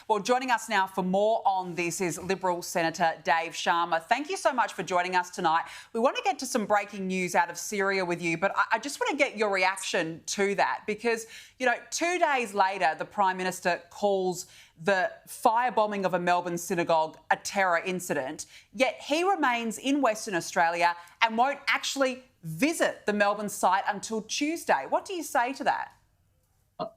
Well, joining us now for more on this is Liberal Senator Dave Sharma. Thank you so much for joining us tonight. We want to get to some breaking news out of Syria with you, but I just want to get your reaction to that because, 2 days later, the Prime Minister calls the firebombing of a Melbourne synagogue a terror incident, yet he remains in Western Australia and won't actually visit the Melbourne site until Tuesday. What do you say to that?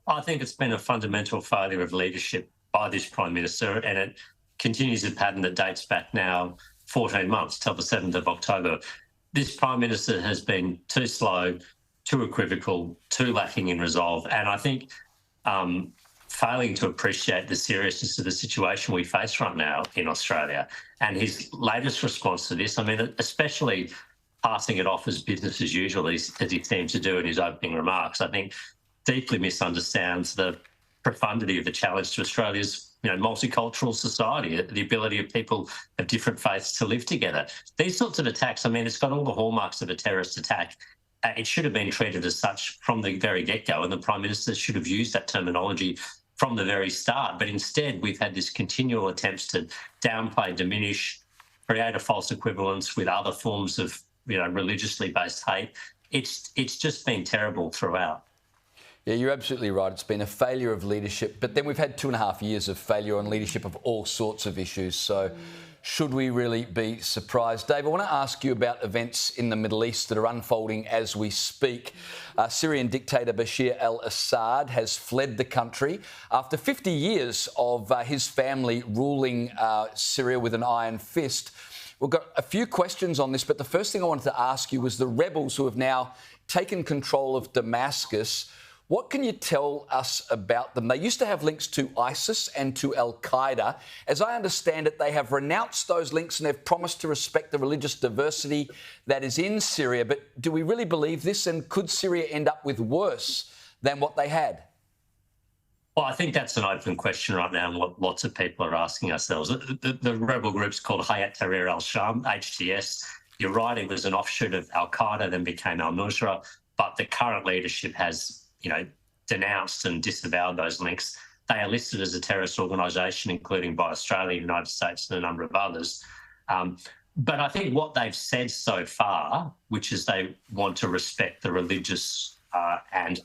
I think it's been a fundamental failure of leadership by this Prime Minister, and it continues a pattern that dates back now 14 months till the 7th of October. This Prime Minister has been too slow, too equivocal, too lacking in resolve, and I think failing to appreciate the seriousness of the situation we face right now in Australia. And his latest response to this, especially passing it off as business as usual, as he seemed to do in his opening remarks, I think deeply misunderstands the profundity of the challenge to Australia's multicultural society, the ability of people of different faiths to live together. These sorts of attacks, it's got all the hallmarks of a terrorist attack. It should have been treated as such from the very get-go, and the Prime Minister should have used that terminology from the very start. But instead, we've had this continual attempts to downplay, diminish, create a false equivalence with other forms of religiously based hate. It's just been terrible throughout. Yeah, you're absolutely right. It's been a failure of leadership, but then we've had 2.5 years of failure on leadership of all sorts of issues. So should we really be surprised? Dave, I want to ask you about events in the Middle East that are unfolding as we speak. Syrian dictator Bashar al-Assad has fled the country after 50 years of his family ruling Syria with an iron fist. We've got a few questions on this, but the first thing I wanted to ask you was the rebels who have now taken control of Damascus. What can you tell us about them? They used to have links to ISIS and to Al-Qaeda. As I understand it, they have renounced those links and they've promised to respect the religious diversity that is in Syria. But do we really believe this? And could Syria end up with worse than what they had? Well, I think that's an open question right now and what lots of people are asking ourselves. The rebel group's called Hayat Tahrir al-Sham, HTS. You're right, it was an offshoot of Al-Qaeda, then became al-Nusra, but the current leadership has denounced and disavowed those links. They are listed as a terrorist organisation, including by Australia, United States and a number of others. But I think what they've said so far, which is they want to respect the religious and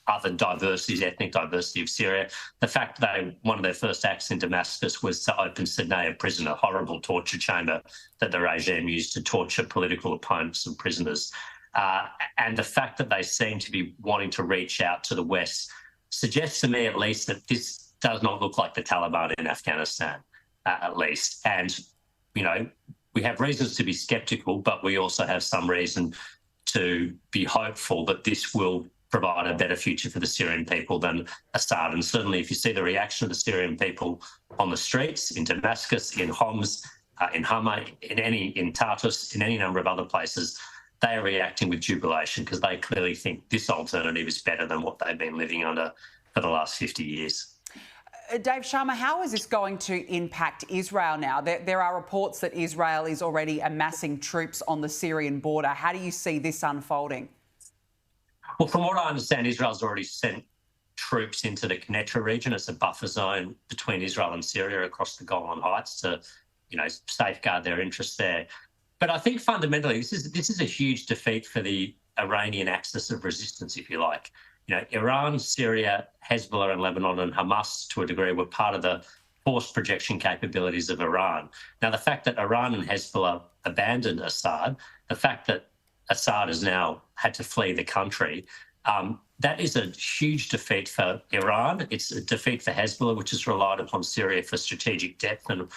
other diversities, ethnic diversity of Syria. The fact that one of their first acts in Damascus was to open Sednaya prison, a horrible torture chamber that the regime used to torture political opponents and prisoners. And the fact that they seem to be wanting to reach out to the West suggests to me at least that this does not look like the Taliban in Afghanistan, at least. And, we have reasons to be sceptical, but we also have some reason to be hopeful that this will provide a better future for the Syrian people than Assad. And certainly if you see the reaction of the Syrian people on the streets, in Damascus, in Homs, in Hama, in Tartus, in any number of other places, they are reacting with jubilation because they clearly think this alternative is better than what they've been living under for the last 50 years. Dave Sharma, how is this going to impact Israel now? There are reports that Israel is already amassing troops on the Syrian border. How do you see this unfolding? Well, from what I understand, Israel's already sent troops into the Quneitra region. It's a buffer zone between Israel and Syria across the Golan Heights to, safeguard their interests there. But I think fundamentally this is a huge defeat for the Iranian axis of resistance, if you like. Iran, Syria, Hezbollah and Lebanon and Hamas, to a degree, were part of the force projection capabilities of Iran. Now, the fact that Iran and Hezbollah abandoned Assad, the fact that Assad has now had to flee the country, that is a huge defeat for Iran. It's a defeat for Hezbollah, which has relied upon Syria for strategic depth and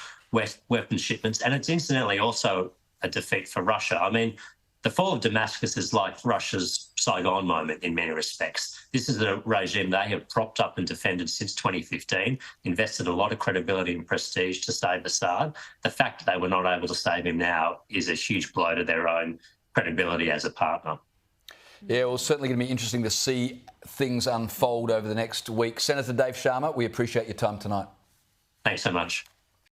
weapon shipments. And it's incidentally also a defeat for Russia. The fall of Damascus is like Russia's Saigon moment in many respects. This is a regime they have propped up and defended since 2015, invested a lot of credibility and prestige to save Assad. The fact that they were not able to save him now is a huge blow to their own credibility as a partner. Yeah, well, certainly going to be interesting to see things unfold over the next week. Senator Dave Sharma, we appreciate your time tonight. Thanks so much.